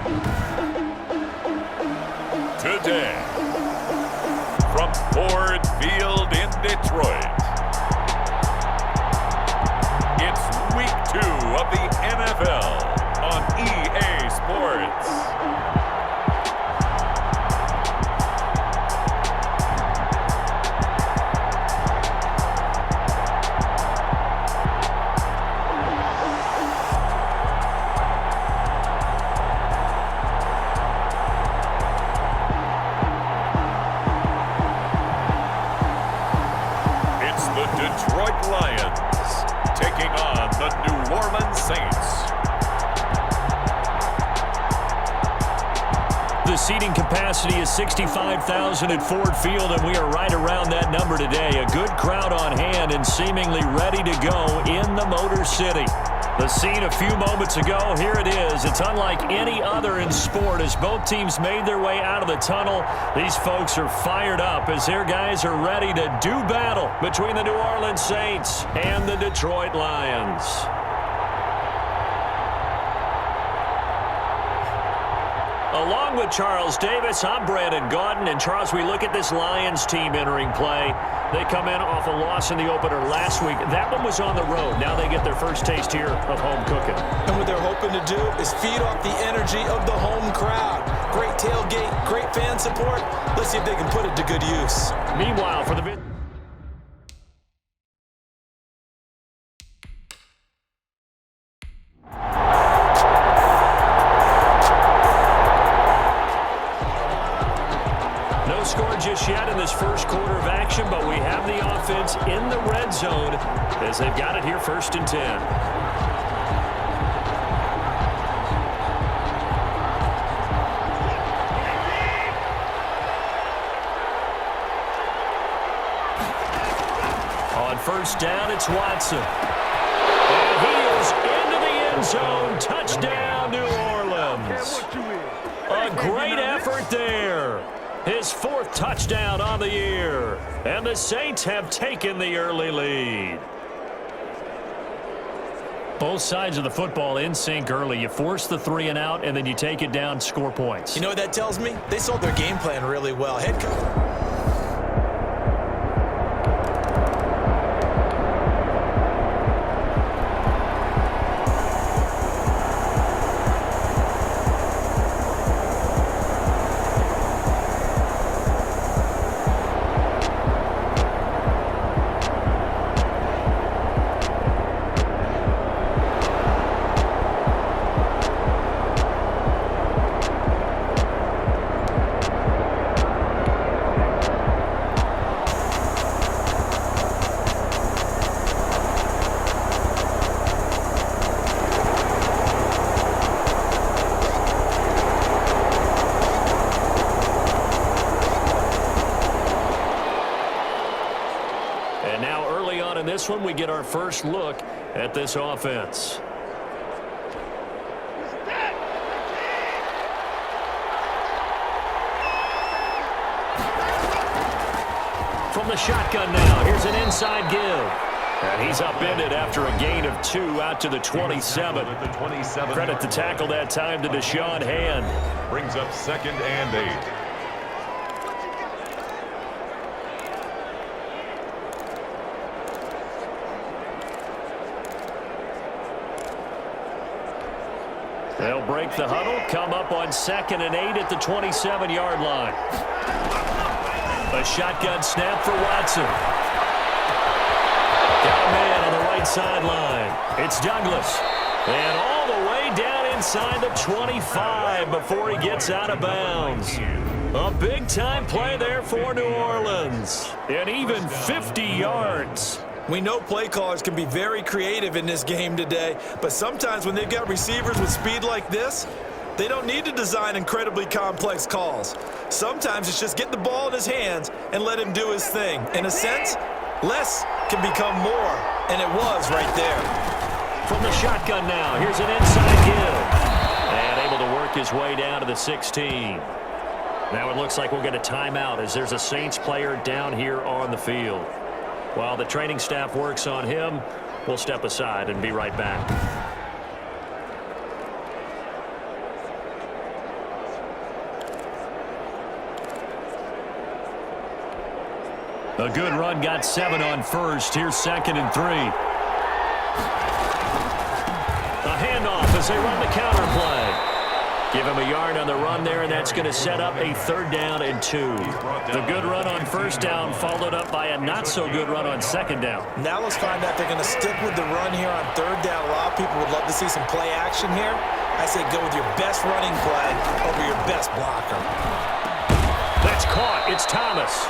Today, from Ford Field in Detroit, it's Week 2 of the NFL on EA Sports. Detroit Lions taking on the New Orleans Saints. The seating capacity is 65,000 at Ford Field, and we are right around that number today. A good crowd on hand and seemingly ready to go in the Motor City. The scene a few moments ago, here it is. It's unlike any other in sport as both teams made their way out of the tunnel. These folks are fired up as their guys are ready to do battle between the New Orleans Saints and the Detroit Lions. Along with Charles Davis, I'm Brandon Gaudin. And Charles, we look at this Lions team entering play. They come in off a loss in the opener last week. That one was on the road. Now they get their first taste here of home cooking. And what they're hoping to do is feed off the energy of the home crowd. Great tailgate, great fan support. Let's see if they can put it to good use. Meanwhile, for the score just yet in this first quarter of action, but we have the offense in the red zone as they've got it here 1st and 10. On 1st down, it's Watson. And he is into the end zone. Touchdown, New Orleans. A great effort there. His 4th touchdown on the year. And the Saints have taken the early lead. Both sides of the football in sync early. You force the 3 and out, and then you take it down, score points. You know what that tells me? They sold their game plan really well. Head coach. And now early on in this one, we get our first look at this offense. From the shotgun now, here's an inside give. And he's upended after a gain of 2 out to the 27. Credit the tackle that time to Deshaun Hand. Brings up 2nd and 8. They'll break the huddle, come up on 2nd and 8 at the 27-yard line. A shotgun snap for Watson. Got a man on the right sideline. It's Douglas. And all the way down inside the 25 before he gets out of bounds. A big-time play there for New Orleans. And even 50 yards. We know play callers can be very creative in this game today, but sometimes when they've got receivers with speed like this, they don't need to design incredibly complex calls. Sometimes it's just get the ball in his hands and let him do his thing. In a sense, less can become more, and it was right there. From the shotgun now, here's an inside give. And able to work his way down to the 16. Now it looks like we'll get a timeout as there's a Saints player down here on the field. While the training staff works on him, we'll step aside and be right back. A good run got 7 on first. Here's 2nd and 3. A handoff as they run the counter play. Give him a yard on the run there, and that's going to set up a 3rd down and 2. The good run on 1st down followed up by a not-so-good run on 2nd down. Now let's find out if they're going to stick with the run here on 3rd down. A lot of people would love to see some play action here. I say go with your best running play over your best blocker. That's caught. It's Thomas.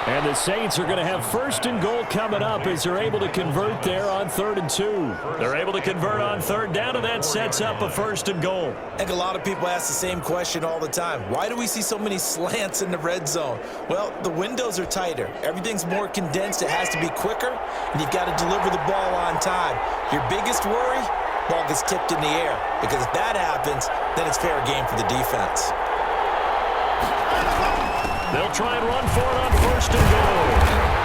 And the Saints are going to have 1st and goal coming up as they're able to convert there on 3rd and 2. They're able to convert on 3rd down, and that sets up a 1st and goal. I think a lot of people ask the same question all the time. Why do we see so many slants in the red zone? Well, the windows are tighter. Everything's more condensed. It has to be quicker, and you've got to deliver the ball on time. Your biggest worry? Ball gets tipped in the air, because if that happens, then it's fair game for the defense. They'll try and run for it on 1st and goal.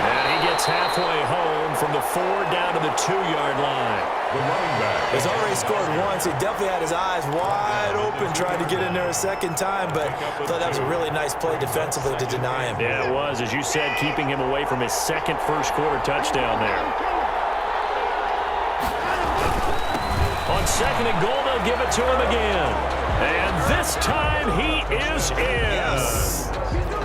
And he gets halfway home from the 4 down to the 2-yard line. The running back. He's already scored once. He definitely had his eyes wide open trying to get in there a 2nd time, but I thought that was a really nice play defensively to deny him. Yeah, it was. As you said, keeping him away from his 2nd first-quarter touchdown there. On 2nd and goal, they'll give it to him again. And this time he is in. Yes.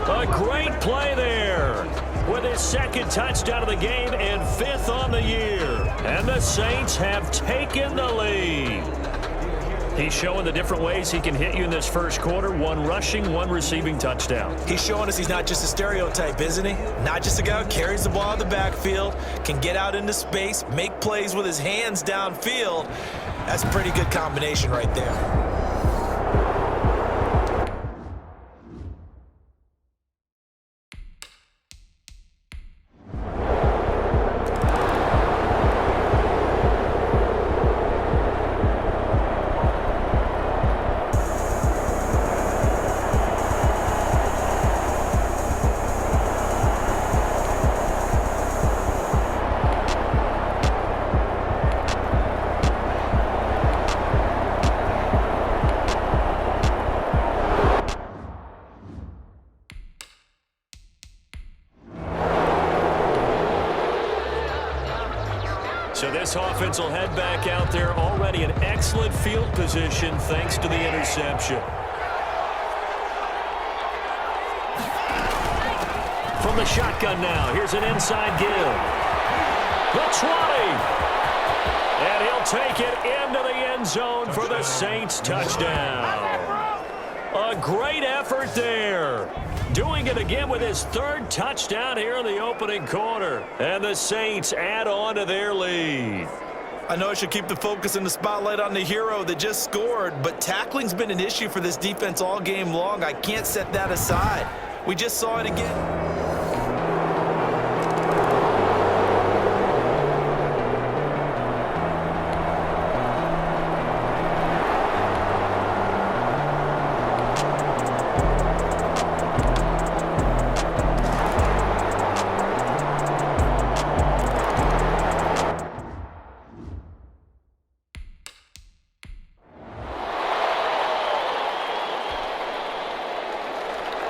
A great play there with his 2nd touchdown of the game and 5th on the year. And the Saints have taken the lead. He's showing the different ways he can hit you in this first quarter. 1 rushing, 1 receiving touchdown. He's showing us he's not just a stereotype, isn't he? Not just a guy who carries the ball out of the backfield, can get out into space, make plays with his hands downfield. That's a pretty good combination right there. So this offense will head back out there already in excellent field position thanks to the interception. From the shotgun now, here's an inside give. The 20. And he'll take it into the end zone for the Saints touchdown. A great effort there. Doing it again with his 3rd touchdown here in the opening quarter. And the Saints add on to their lead. I know I should keep the focus and the spotlight on the hero that just scored, but tackling's been an issue for this defense all game long. I can't set that aside. We just saw it again.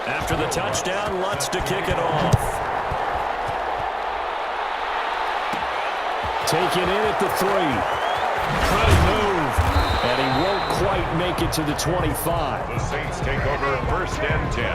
After the touchdown, Lutz to kick it off. Taken in at the 3. Trying to move. And he won't quite make it to the 25. The Saints take over 1st and 10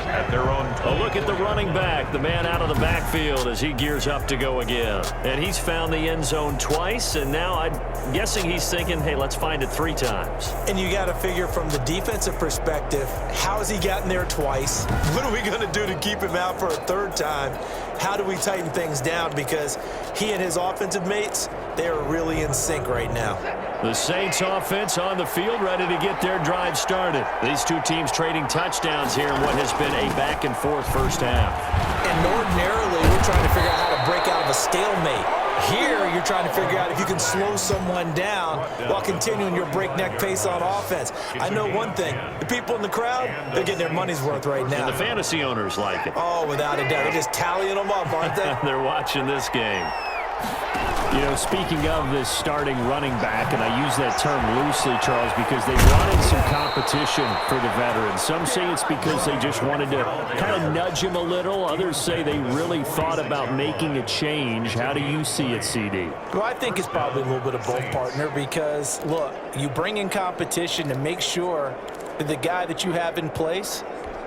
at their own 20. A look at the running back, the man out of the backfield as he gears up to go again. And he's found the end zone twice, and now I'm guessing he's thinking, hey, let's find it 3 times. And you got to figure from the defensive perspective, how has he gotten there twice? What are we going to do to keep him out for a 3rd time? How do we tighten things down? Because he and his offensive mates, they are really in sync right now. The Saints offense on the field, ready to get their drive started. These two teams trading touchdowns here in what has been a back-and-forth first half. And ordinarily, we're trying to figure out how to break out of a stalemate. Here, you're trying to figure out if you can slow someone down while continuing your breakneck pace on offense. I know one thing. The people in the crowd, they're getting their money's worth right now. And the fantasy owners like it. Oh, without a doubt. They're just tallying them up, aren't they? They're watching this game. You know, speaking of this starting running back, and I use that term loosely, Charles, because they wanted some competition for the veteran. Some say it's because they just wanted to kind of nudge him a little. Others say they really thought about making a change. How do you see it, CD? Well, I think it's probably a little bit of both, partner, because, look, you bring in competition to make sure that the guy that you have in place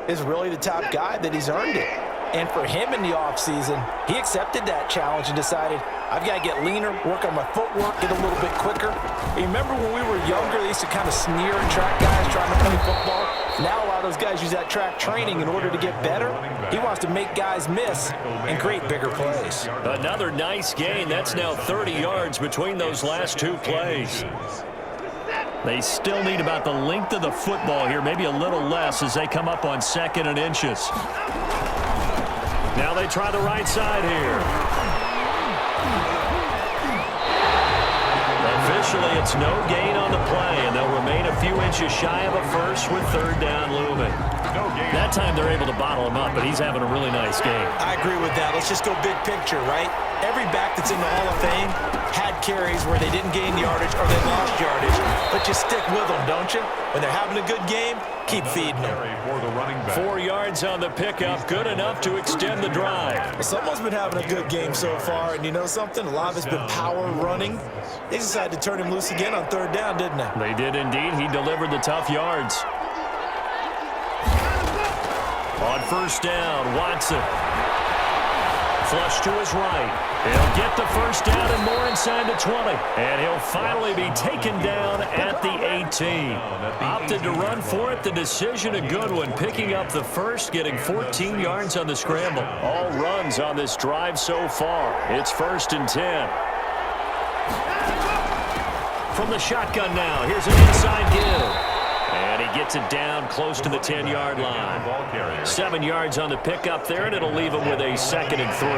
is really the top guy, that he's earned it. And for him in the offseason, he accepted that challenge and decided, I've got to get leaner, work on my footwork, get a little bit quicker. You remember when we were younger, they used to kind of sneer at track guys trying to play football? Now a lot of those guys use that track training in order to get better. He wants to make guys miss and create bigger plays. Another nice gain. That's now 30 yards between those last two plays. They still need about the length of the football here, maybe a little less as they come up on 2nd and inches. Now they try the right side here. Officially, it's no gain on the play, and they'll remain a few inches shy of a first with 3rd down looming. That time they're able to bottle him up, but he's having a really nice game. I agree with that. Let's just go big picture, right? Every back that's in the Hall of Fame had carries where they didn't gain yardage or they lost yardage, but you stick with them, don't you? When they're having a good game, keep feeding them. 4 yards on the pickup, good enough to extend the drive. Well, someone's been having a good game so far, and you know something? A lot of it's been power running. They decided to turn him loose again on 3rd down, didn't they? They did indeed. He delivered the tough yards. On 1st down, Watson. Flush to his right. He'll get the 1st down and more inside the 20. And he'll finally be taken down at the 18. Opted to run for it. The decision a good one. Picking up the first, getting 14 yards on the scramble. All runs on this drive so far. It's 1st and 10. From the shotgun now, here's an inside give. And he gets it down close to the 10-yard line. 7 yards on the pickup there, and it'll leave him with a 2nd and 3.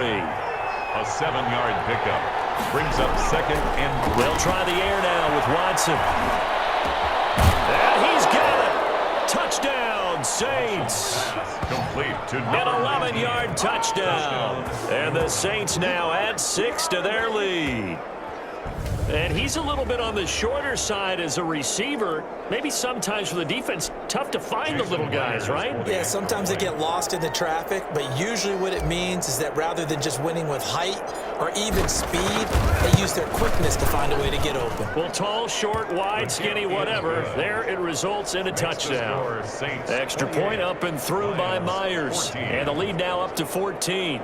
A 7-yard pickup brings up 2nd and 3. They'll try the air now with Watson. And he's got it. Touchdown, Saints. Complete to An 11-yard touchdown. And the Saints now add 6 to their lead. And he's a little bit on the shorter side as a receiver. Maybe sometimes for the defense, tough to find the little guys, right? Yeah, sometimes they get lost in the traffic, but usually what it means is that rather than just winning with height or even speed, they use their quickness to find a way to get open. Well, tall, short, wide, skinny, whatever, there it results in a touchdown. Extra point up and through by Myers. And the lead now up to 14.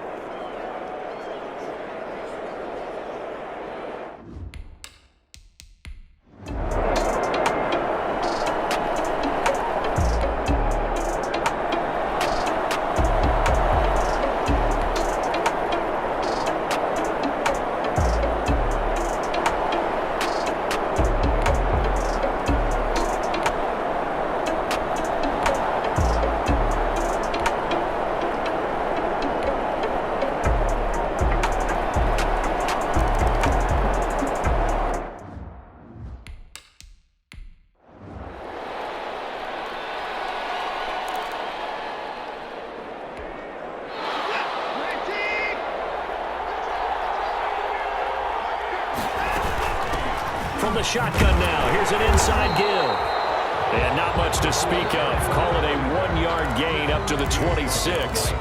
From the shotgun now, here's an inside give. And not much to speak of. Call it a 1-yard gain up to the 26.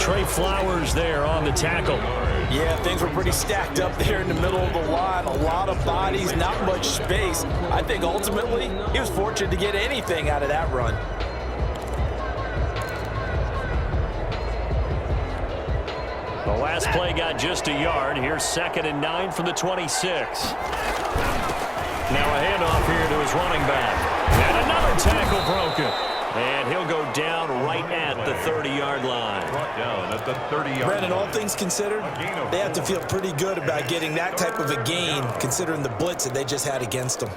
Trey Flowers there on the tackle. Yeah, things were pretty stacked up there in the middle of the line. A lot of bodies, not much space. I think ultimately he was fortunate to get anything out of that run. The last play got just a yard. Here's 2nd and 9 from the 26. Now a handoff here to his running back. And another tackle broken. And he'll go down right at the 30-yard line. Down at the 30-yard Brandon, line. all things considered, they have to feel pretty good about getting that type of a gain, considering the blitz that they just had against them.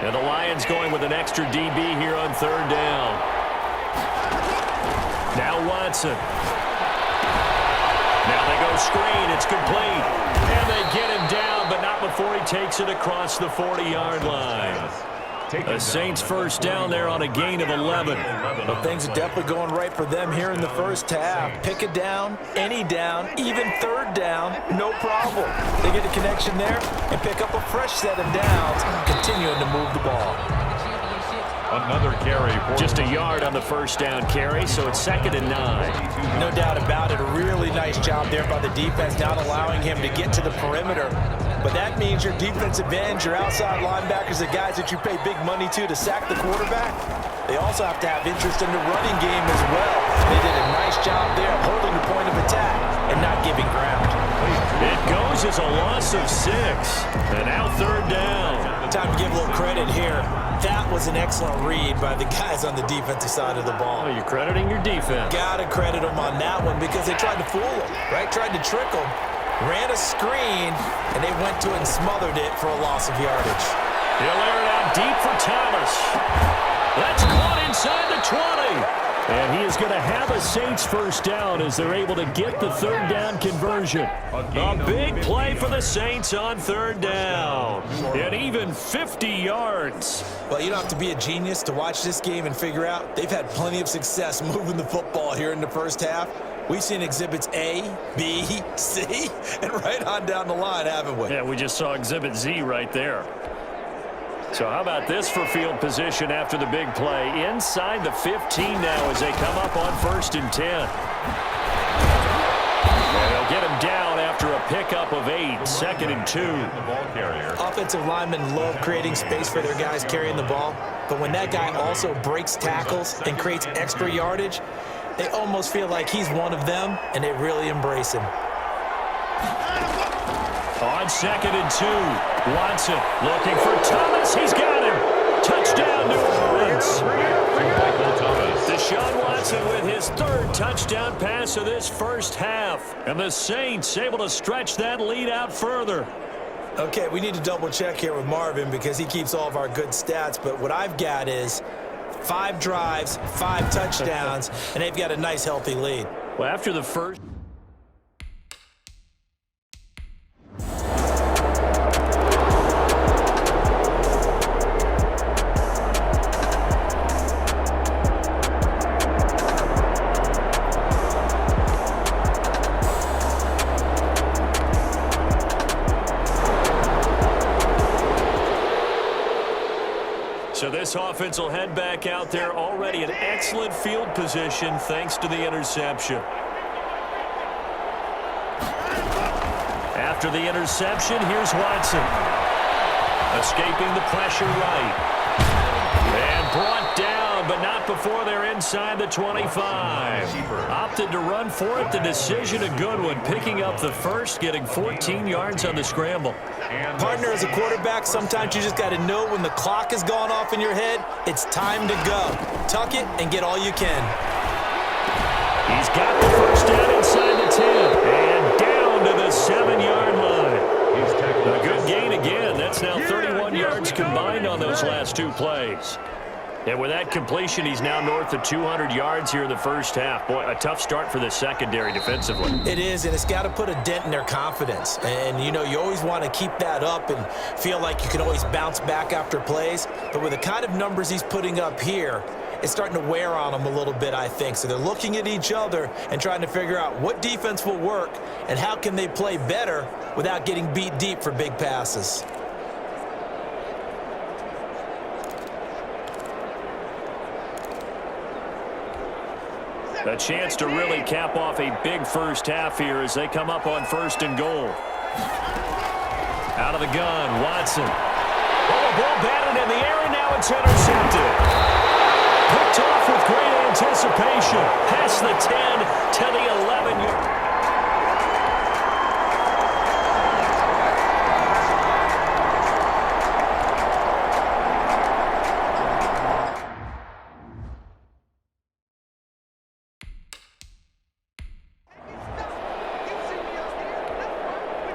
And the Lions going with an extra DB here on 3rd down. Now Watson. Now they go screen. It's complete. And they get him down, but not before he takes it across the 40-yard line. A Saints first down there on a gain of 11. Well, things are definitely going right for them here in the first half. Pick it down, any down, even third down, no problem. They get a connection there and pick up a fresh set of downs, continuing to move the ball. Another carry. Just a yard on the first down carry, so it's 2nd and 9. No doubt about it. A really nice job there by the defense, not allowing him to get to the perimeter. But that means your defensive ends, your outside linebackers, the guys that you pay big money to sack the quarterback, they also have to have interest in the running game as well. They did a nice job there holding the point of attack and not giving ground. It goes as a loss of 6. And now 3rd down. Time to give a little credit here. That was an excellent read by the guys on the defensive side of the ball. Oh, you're crediting your defense. Gotta credit them on that one because they tried to fool him, right? Tried to trick him. Ran a screen, and they went to it and smothered it for a loss of yardage. He'll air it out deep for Thomas. That's caught inside the 20. And he is going to have a Saints first down as they're able to get the 3rd down conversion. A big play for the Saints on 3rd down. And even 50 yards. Well, you don't have to be a genius to watch this game and figure out they've had plenty of success moving the football here in the first half. We've seen exhibits A, B, C, and right on down the line, haven't we? Yeah, we just saw exhibit Z right there. So how about this for field position after the big play? Inside the 15 now as they come up on 1st and 10. And they'll get him down after a pickup of 8, 2nd and 2. The ball carrier. Offensive linemen love creating space for their guys carrying the ball, but when that guy also breaks tackles and creates extra yardage, they almost feel like he's one of them, and they really embrace him. On 2nd and 2, Watson looking for Thomas. He's got him. Touchdown, New Orleans. Deshaun Watson with his 3rd touchdown pass of this first half. And the Saints able to stretch that lead out further. Okay, we need to double check here with Marvin because he keeps all of our good stats, but what I've got is 5 drives, 5 touchdowns, and they've got a nice, healthy lead. Well, after the first... So this offense will head back out there, already in excellent field position thanks to the interception. After the interception, here's Watson. Escaping the pressure right. And brought down, but not before they're inside the 25. Opted to run for it. The decision a good one. Picking up the first, getting 14 yards on the scramble. Partner, as a quarterback, sometimes you just got to know when the clock has gone off in your head, it's time to go. Tuck it and get all you can. He's got the first down inside the 10. And down to the 7-yard line. A good gain again. That's now 31 yards combined on those last 2 plays. And with that completion, he's now north of 200 yards here in the first half. Boy, a tough start for the secondary defensively. It is, and it's got to put a dent in their confidence. And, you always want to keep that up and feel like you can always bounce back after plays. But with the kind of numbers he's putting up here, it's starting to wear on them a little bit, I think. So they're looking at each other and trying to figure out what defense will work and how can they play better without getting beat deep for big passes. A chance to really cap off a big first half here as they come up on 1st and goal. Out of the gun, Watson. Oh, the ball batted in the air, and now it's intercepted. Picked off with great anticipation. Past the 10 to the 11.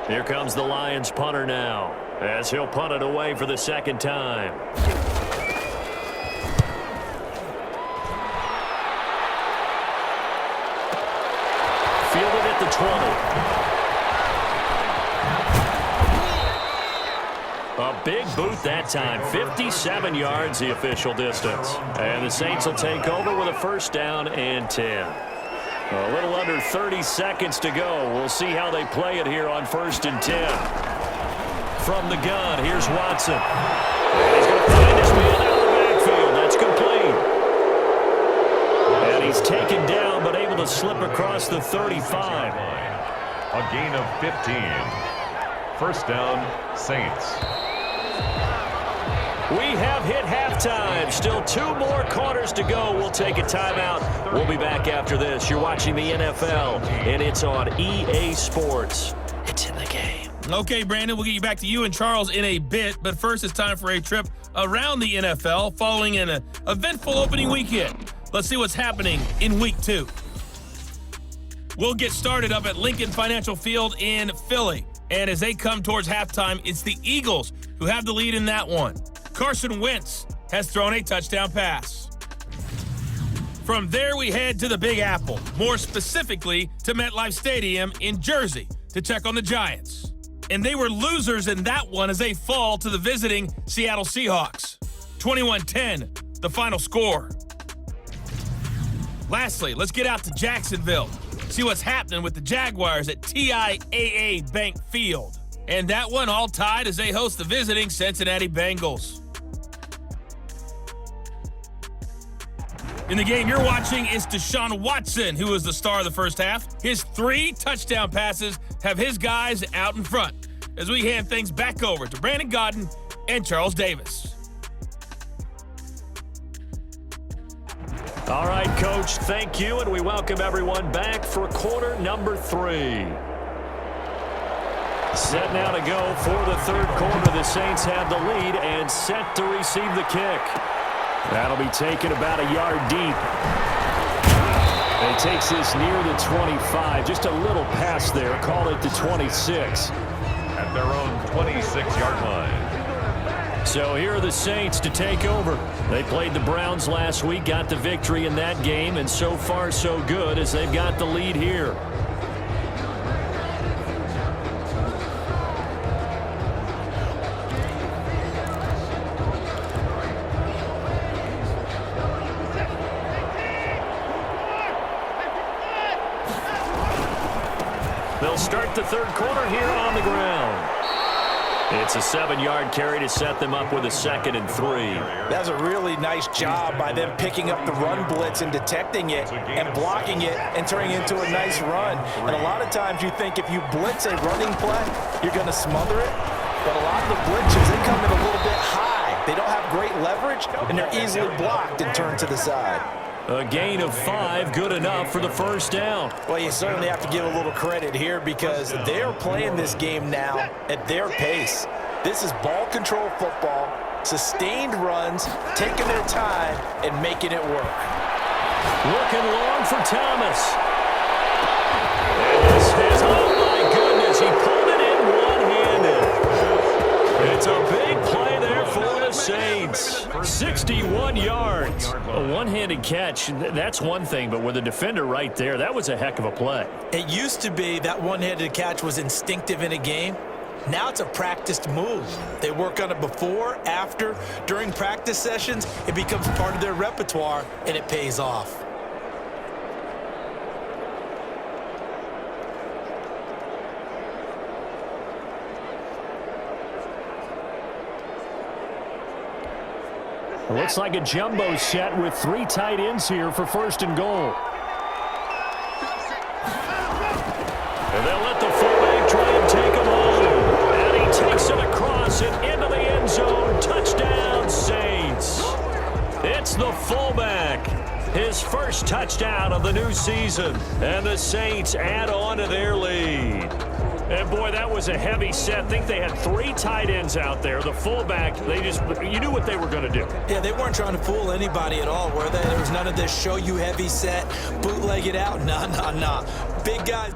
Here comes the Lions punter now, as he'll punt it away for the 2nd time. Fielded at the 20. A big boot that time. 57 yards, the official distance. And the Saints will take over with a first down and 10. A little under 30 seconds to go. We'll see how they play it here on 1st and 10. From the gun, here's Watson. And he's going to find his man out of the backfield. That's complete. And he's taken down, but able to slip across the 35. A gain of 15. First down, Saints. We have hit halftime. Still 2 more quarters to go. We'll take a timeout. We'll be back after this. You're watching the NFL, and it's on EA Sports. It's in the game. Okay, Brandon, we'll get you back to you and Charles in a bit, but first it's time for a trip around the NFL following an eventful opening weekend. Let's see what's happening in Week 2. We'll get started up at Lincoln Financial Field in Philly. And as they come towards halftime, it's the Eagles who have the lead in that one. Carson Wentz has thrown a touchdown pass. From there, we head to the Big Apple, more specifically to MetLife Stadium in Jersey to check on the Giants. And they were losers in that one as they fall to the visiting Seattle Seahawks. 21-10, the final score. Lastly, let's get out to Jacksonville. See what's happening with the Jaguars at TIAA Bank Field. And that one all tied as they host the visiting Cincinnati Bengals. In the game you're watching is Deshaun Watson, who was the star of the first half. His 3 touchdown passes have his guys out in front as we hand things back over to Brandon Gaudin and Charles Davis. All right, Coach, thank you, and we welcome everyone back for quarter number 3. Set now to go for the third quarter. The Saints have the lead and set to receive the kick. That'll be taken about a yard deep. It takes this near the 25. Just a little pass there. Call it the 26. At their own 26-yard line. So here are the Saints to take over. They played the Browns last week, got the victory in that game, and so far so good as they've got the lead here. They'll start the third quarter here on the ground. It's a 7-yard carry to set them up with a 2nd and 3. That's a really nice job by them picking up the run blitz and detecting it and blocking it and turning it into a nice run. And a lot of times you think if you blitz a running play, you're going to smother it. But a lot of the blitzes, they come in a little bit high. They don't have great leverage, and they're easily blocked and turned to the side. A gain of 5, good enough for the first down. Well, you certainly have to give a little credit here because they're playing this game now at their pace. This is ball control football, sustained runs, taking their time, and making it work. Looking long for Thomas. And this is, oh my goodness, he pulled it in one-handed. It's a big play there for the Saints. 61 yards. A one-handed catch, that's one thing, but with a defender right there, that was a heck of a play. It used to be that one-handed catch was instinctive in a game. Now it's a practiced move. They work on it before, after, during practice sessions. It becomes part of their repertoire, and it pays off. It looks like a jumbo set with 3 tight ends here for 1st and goal. And they'll let the fullback try and take him home. And he takes it across and into the end zone. Touchdown, Saints. It's the fullback. His first touchdown of the new season. And the Saints add on to their lead. And, boy, that was a heavy set. I think they had 3 tight ends out there. The fullback, you knew what they were going to do. Yeah, they weren't trying to fool anybody at all, were they? There was none of this show you heavy set, bootleg it out. Nah. Big guys.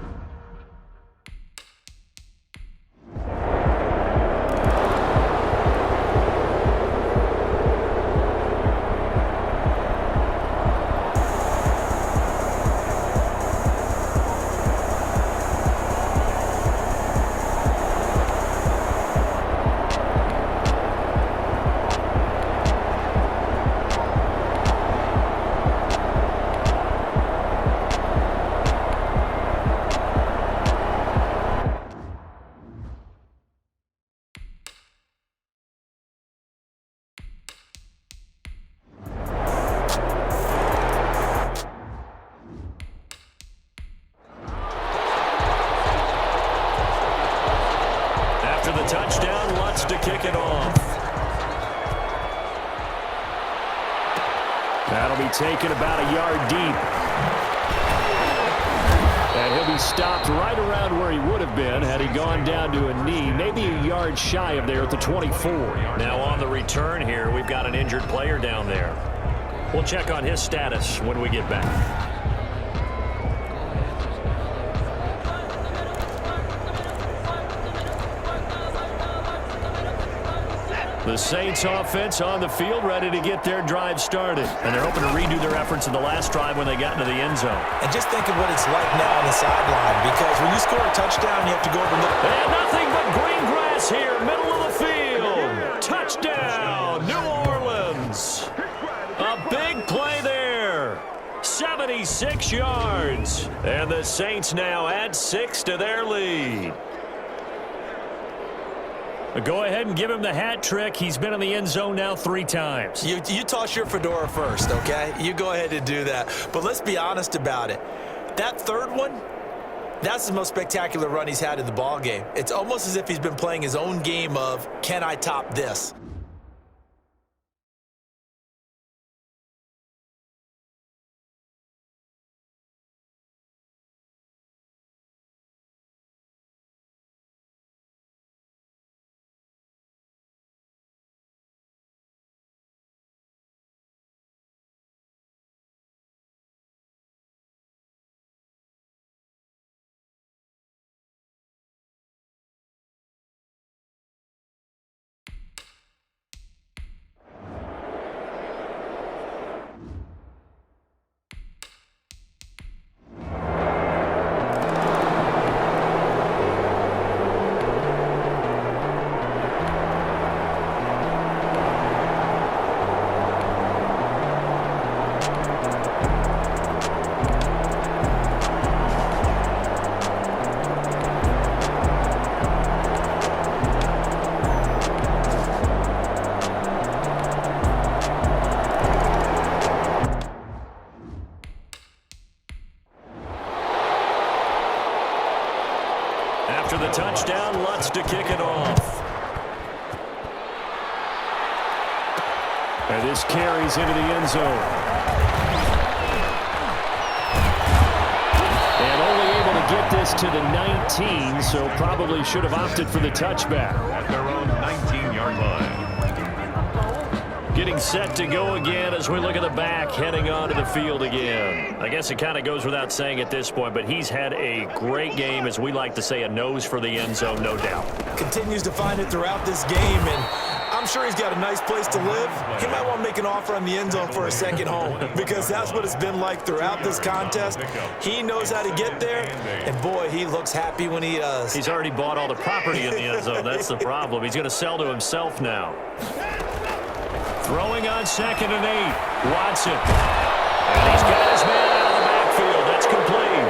That'll be taken about a yard deep. And he'll be stopped right around where he would have been had he gone down to a knee, maybe a yard shy of there at the 24. Now on the return here, we've got an injured player down there. We'll check on his status when we get back. The Saints offense on the field, ready to get their drive started. And they're hoping to redo their efforts in the last drive when they got into the end zone. And just think of what it's like now on the sideline, because when you score a touchdown, you have to go over the... And nothing but green grass here, middle of the field. Touchdown, New Orleans. A big play there. 76 yards. And the Saints now add 6 to their lead. Go ahead and give him the hat trick. He's been in the end zone now 3 times. You toss your fedora first, okay? You go ahead and do that. But let's be honest about it. That third one, that's the most spectacular run he's had in the ballgame. It's almost as if he's been playing his own game of, can I top this? After the touchdown, Lutz to kick it off. And this carries into the end zone. And only able to get this to the 19, so probably should have opted for the touchback. At their own 19-yard line. Getting set to go again as we look at the back, heading onto the field again. I guess it kind of goes without saying at this point, but he's had a great game, as we like to say, a nose for the end zone, no doubt. Continues to find it throughout this game, and I'm sure he's got a nice place to live. He might want to make an offer on the end zone for a second home, because that's what it's been like throughout this contest. He knows how to get there, and boy, he looks happy when he does. He's already bought all the property in the end zone. That's the problem. He's going to sell to himself now. Throwing on 2nd and 8. Watson. And he's got his man out of the backfield. That's complete.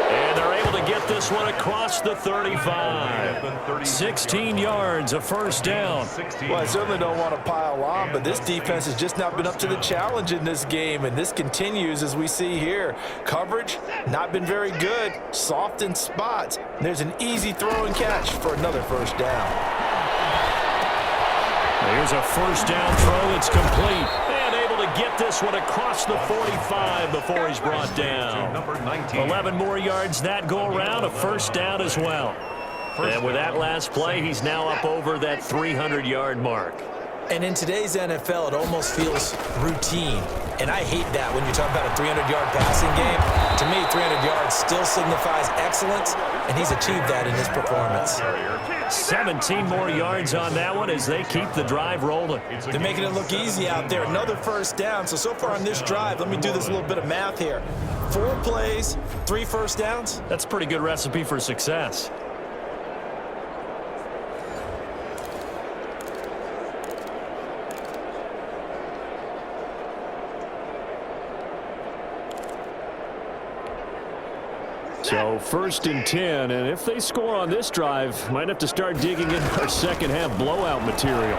And they're able to get this one across the 35. 16 yards, a first down. Well, I certainly don't want to pile on, but this defense has just not been up to the challenge in this game, and this continues as we see here. Coverage, not been very good. Soft in spots. There's an easy throw and catch for another first down. Here's a first down throw that's complete. And able to get this one across the 45 before he's brought down. 11 more yards that go around, a first down as well. And with that last play, he's now up over that 300-yard mark. And in today's NFL, it almost feels routine. And I hate that when you talk about a 300-yard passing game. To me, 300 yards still signifies excellence, and he's achieved that in his performance. 17 more yards on that one as they keep the drive rolling. They're making it look easy out there. Another first down. So far on this drive, let me do this little bit of math here. 4 plays, 3 first downs. That's a pretty good recipe for success. So 1st and 10, and if they score on this drive, might have to start digging in our second half blowout material.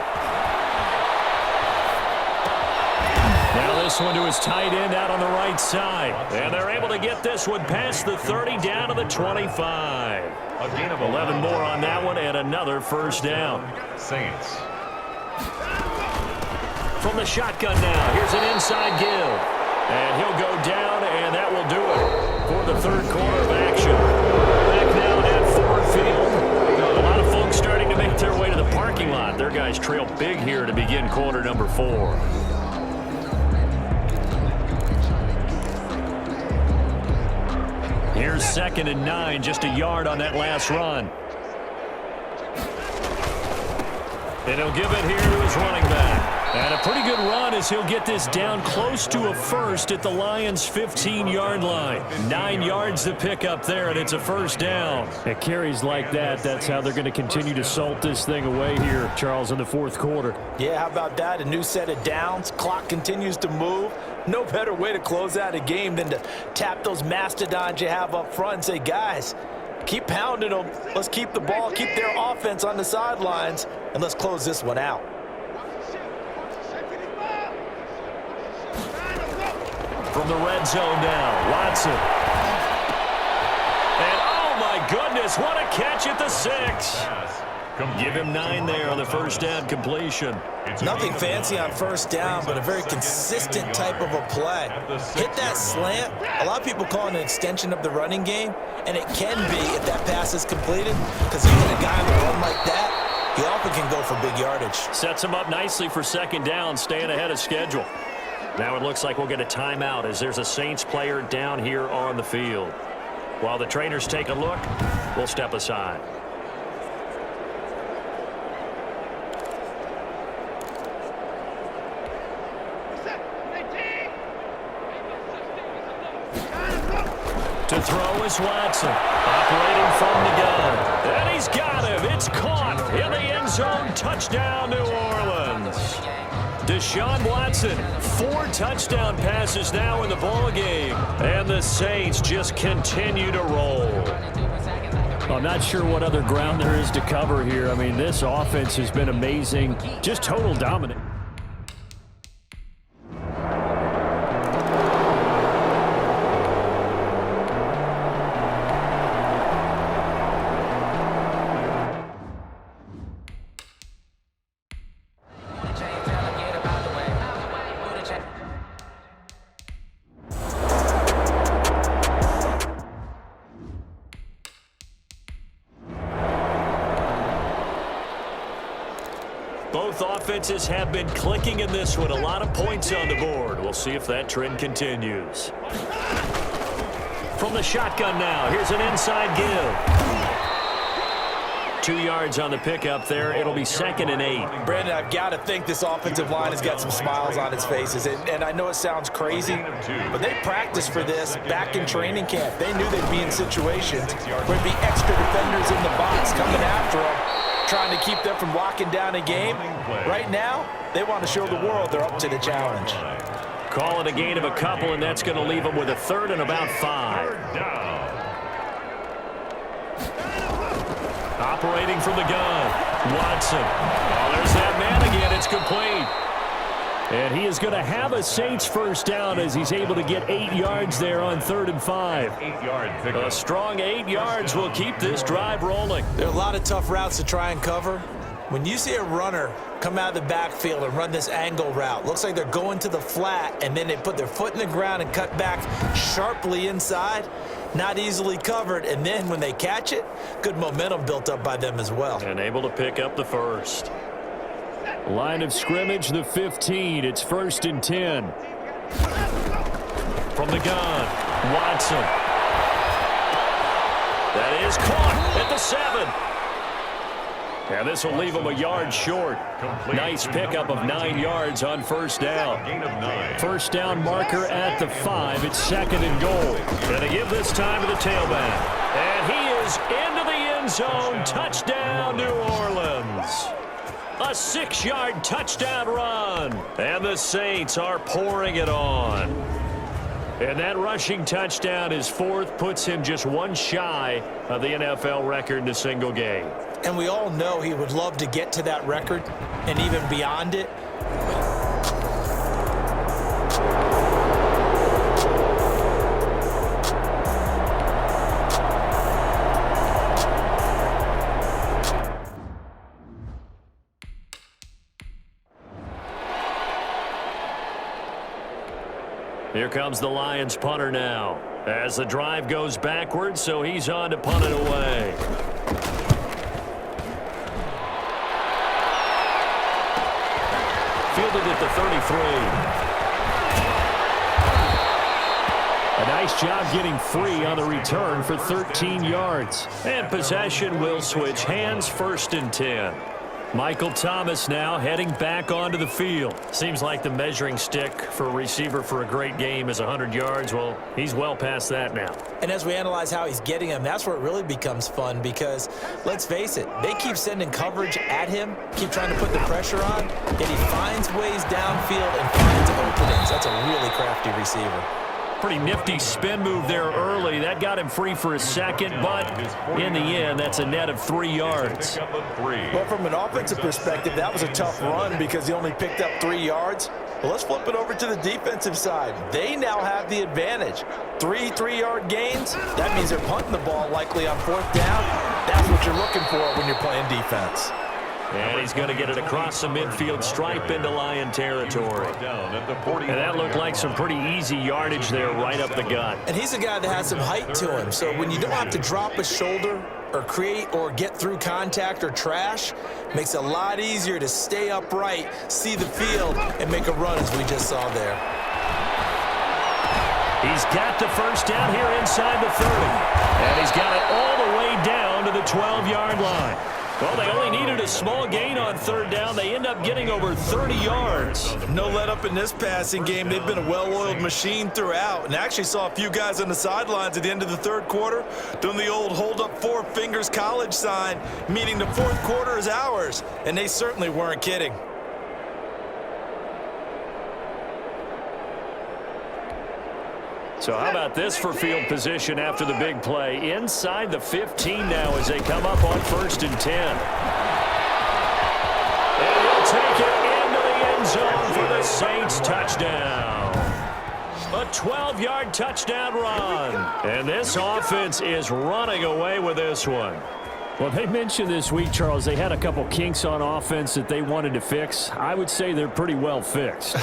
Now this one to his tight end out on the right side. And they're able to get this one past the 30 down to the 25. A gain of 11 more on that one and another first down. Saints. From the shotgun now, here's an inside give. And he'll go down, and that will do it for the third quarter of action. Back now at Ford Field. A lot of folks starting to make their way to the parking lot. Their guys trail big here to begin quarter number 4. Here's 2nd and 9, just a yard on that last run. And he'll give it here to his running back. And a pretty good run as he'll get this down close to a first at the Lions' 15-yard line. 9 yards to pick up there, and it's a first down. At carries like that, that's how they're going to continue to salt this thing away here, Charles, in the fourth quarter. Yeah, how about that? A new set of downs. Clock continues to move. No better way to close out a game than to tap those mastodons you have up front and say, guys, keep pounding them. Let's keep the ball, keep their offense on the sidelines, and let's close this one out. From the red zone now, Watson. And oh my goodness, what a catch at the 6. Give him 9 there on the first down completion. Nothing fancy on first down, but a very consistent type of a play. Hit that slant. A lot of people call it an extension of the running game, and it can be if that pass is completed, because you hit a guy on the run like that, he often can go for big yardage. Sets him up nicely for 2nd down, staying ahead of schedule. Now it looks like we'll get a timeout as there's a Saints player down here on the field. While the trainers take a look, we'll step aside. To throw is Watson, operating from the gun. And he's got him. It's caught in the end zone. Touchdown, New Orleans. Deshaun Watson, 4 touchdown passes now in the ballgame. And the Saints just continue to roll. I'm not sure what other ground there is to cover here. I mean, this offense has been amazing. Just total dominance. Both offenses have been clicking in this one. A lot of points on the board. We'll see if that trend continues. From the shotgun now, here's an inside give. 2 yards on the pickup there. It'll be 2nd and 8. Brandon, I've got to think this offensive line has got some smiles on its faces. And I know it sounds crazy, but they practiced for this back in training camp. They knew they'd be in situations where there'd be extra defenders in the box coming after them, trying to keep them from locking down a game. Right now, they want to show the world they're up to the challenge. Call it a gain of a couple, and that's going to leave them with a 3rd and about 5. Operating from the gun, Watson. Oh, there's that man again. It's complete. And he is going to have a Saints first down as he's able to get 8 yards there on 3rd and 5. A strong 8 yards will keep this drive rolling. There are a lot of tough routes to try and cover. When you see a runner come out of the backfield and run this angle route, looks like they're going to the flat, and then they put their foot in the ground and cut back sharply inside, not easily covered, and then when they catch it, good momentum built up by them as well. And able to pick up the first. Line of scrimmage, the 15. It's 1st and 10. From the gun, Watson. That is caught at the 7. And this will leave him a yard short. Nice pickup of 9 yards on first down. First down marker at the 5. It's 2nd and goal. Going to give this time to the tailback. And he is into the end zone. Touchdown, New Orleans. A 6-yard touchdown run. And the Saints are pouring it on. And that rushing touchdown, his 4th, puts him just 1 shy of the NFL record in a single game. And we all know he would love to get to that record and even beyond it. Here comes the Lions punter now. As the drive goes backwards, so he's on to punt it away. Fielded at the 33. A nice job getting free on the return for 13 yards. And possession will switch hands, 1st and 10. Michael Thomas now heading back onto the field. Seems like the measuring stick for a receiver for a great game is 100 yards. Well, he's well past that now. And as we analyze how he's getting them, that's where it really becomes fun because, let's face it, they keep sending coverage at him, keep trying to put the pressure on, yet he finds ways downfield and finds openings. That's a really crafty receiver. Pretty nifty spin move there early. That got him free for a second, but in the end, that's a net of 3 yards. Well, from an offensive perspective, that was a tough run because he only picked up 3 yards. Well, let's flip it over to the defensive side. They now have the advantage. 3 3-yard gains. That means they're punting the ball likely on 4th down. That's what you're looking for when you're playing defense. And he's going to get it across the midfield stripe into Lion territory. And that looked like some pretty easy yardage there right up the gut. And he's a guy that has some height to him, so when you don't have to drop a shoulder or create or get through contact or trash, makes it a lot easier to stay upright, see the field, and make a run as we just saw there. He's got the 1st down here inside the 30. And he's got it all the way down to the 12-yard line. Well, they only needed a small gain on 3rd down. They end up getting over 30 yards. No let up in this passing game. They've been a well-oiled machine throughout. And actually saw a few guys on the sidelines at the end of the 3rd quarter doing the old hold up 4 fingers college sign, meaning the 4th quarter is ours. And they certainly weren't kidding. So how about this for field position after the big play? Inside the 15 now as they come up on 1st and 10. And he'll take it into the end zone for the Saints touchdown. A 12-yard touchdown run. And this offense is running away with this one. Well, they mentioned this week, Charles, they had a couple kinks on offense that they wanted to fix. I would say they're pretty well fixed.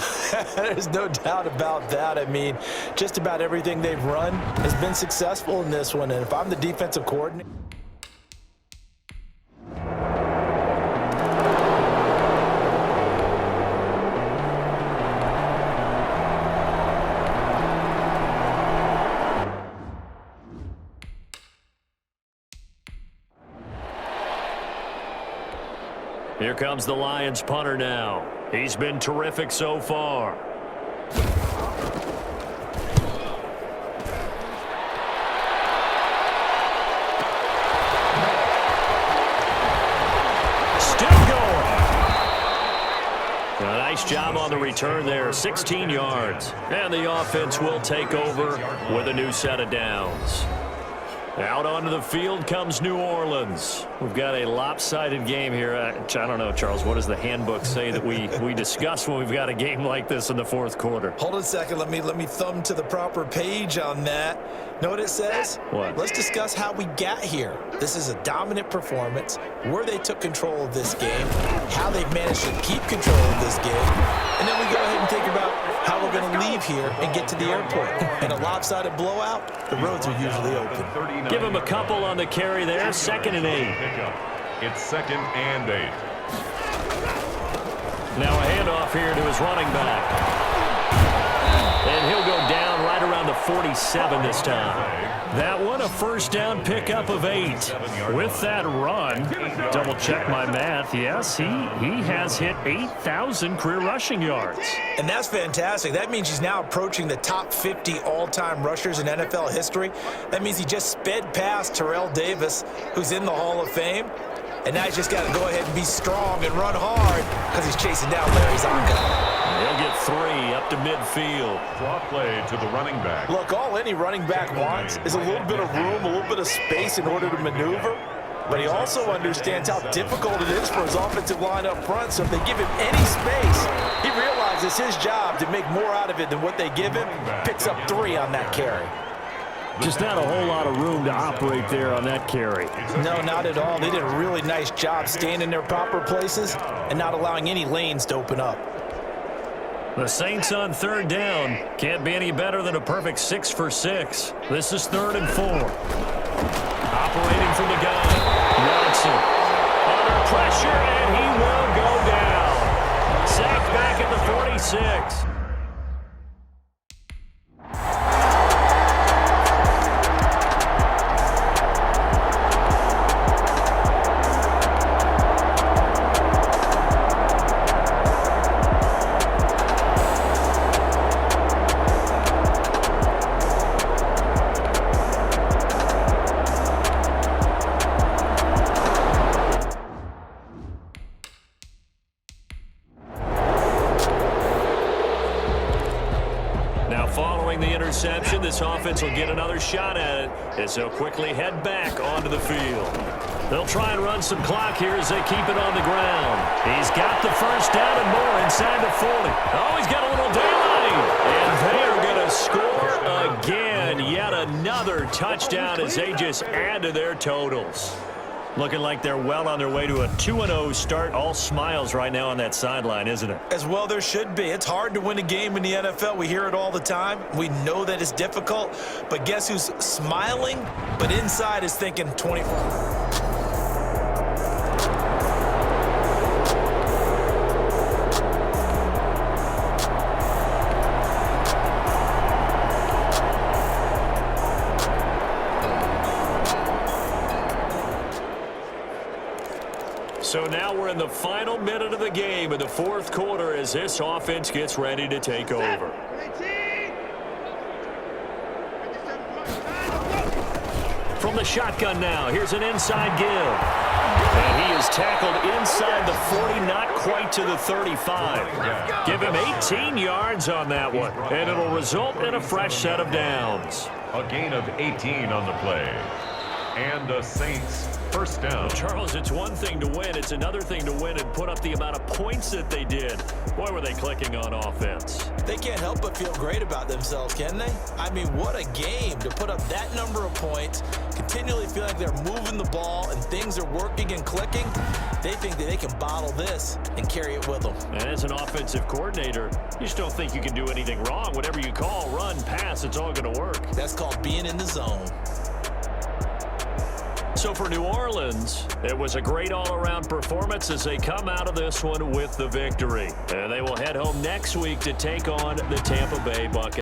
There's no doubt about that. I mean, just about everything they've run has been successful in this one. And if I'm the defensive coordinator, Here comes the Lions punter now. He's been terrific so far. Still going. A nice job on the return there, 16 yards. And the offense will take over with a new set of downs. Out onto the field comes New Orleans. We've got a lopsided game here. I don't know, Charles, what does the handbook say that we discuss when we've got a game like this in the 4th quarter? Hold on a second. Let me thumb to the proper page on that. Know what it says? What? Let's discuss how we got here. This is a dominant performance, where they took control of this game, how they've managed to keep control of this game, and then we go ahead and think about how we're going to leave here and get to the airport. In a lopsided blowout, the roads are usually open. Give him a couple on the carry there, 2nd and 8. It's 2nd and 8. Now a handoff here to his running back. And he'll go down right around the 47 this time. That one, a 1st down pickup of 8. With that run, double check my math. Yes, he has hit 8,000 career rushing yards. And that's fantastic. That means he's now approaching the top 50 all-time rushers in NFL history. That means he just sped past Terrell Davis, who's in the Hall of Fame. And now he's just got to go ahead and be strong and run hard because he's chasing down Larry Zonka. He'll get 3 up to midfield. Draw play to the running back. Look, all any running back wants is a little bit of room, a little bit of space in order to maneuver. But he also understands how difficult it is for his offensive line up front. So if they give him any space, he realizes his job to make more out of it than what they give him. Picks up 3 on that carry. Just not a whole lot of room to operate there on that carry. No, not at all. They did a really nice job staying in their proper places and not allowing any lanes to open up. The Saints on third down. Can't be any better than a perfect 6 for 6. This is 3rd and 4. Operating from the gun. Watson. Under pressure, and he will go down. Sacked back at the 46. Following the interception, this offense will get another shot at it as they'll quickly head back onto the field. They'll try and run some clock here as they keep it on the ground. He's got the first down and more inside the 40. Oh, he's got a little daylight. And they are going to score again. Yet another touchdown as they just add to their totals. Looking like they're well on their way to a 2-0 start. All smiles right now on that sideline, isn't it? As well there should be. It's hard to win a game in the NFL. We hear it all the time. We know that it's difficult. But guess who's smiling, but inside is thinking 24. So now we're in the final minute of the game in the 4th quarter as this offense gets ready to take over. From the shotgun now, here's an inside give. And he is tackled inside the 40, not quite to the 35. Give him 18 yards on that one, and it'll result in a fresh set of downs. A gain of 18 on the play. And the Saints first down. Charles, it's one thing to win. It's another thing to win and put up the amount of points that they did. Boy, were they clicking on offense. They can't help but feel great about themselves, can they? I mean, what a game to put up that number of points, continually feel like they're moving the ball and things are working and clicking. They think that they can bottle this and carry it with them. And as an offensive coordinator, you just don't think you can do anything wrong. Whatever you call, run, pass, it's all going to work. That's called being in the zone. So for New Orleans, it was a great all-around performance as they come out of this one with the victory. And they will head home next week to take on the Tampa Bay Buccaneers.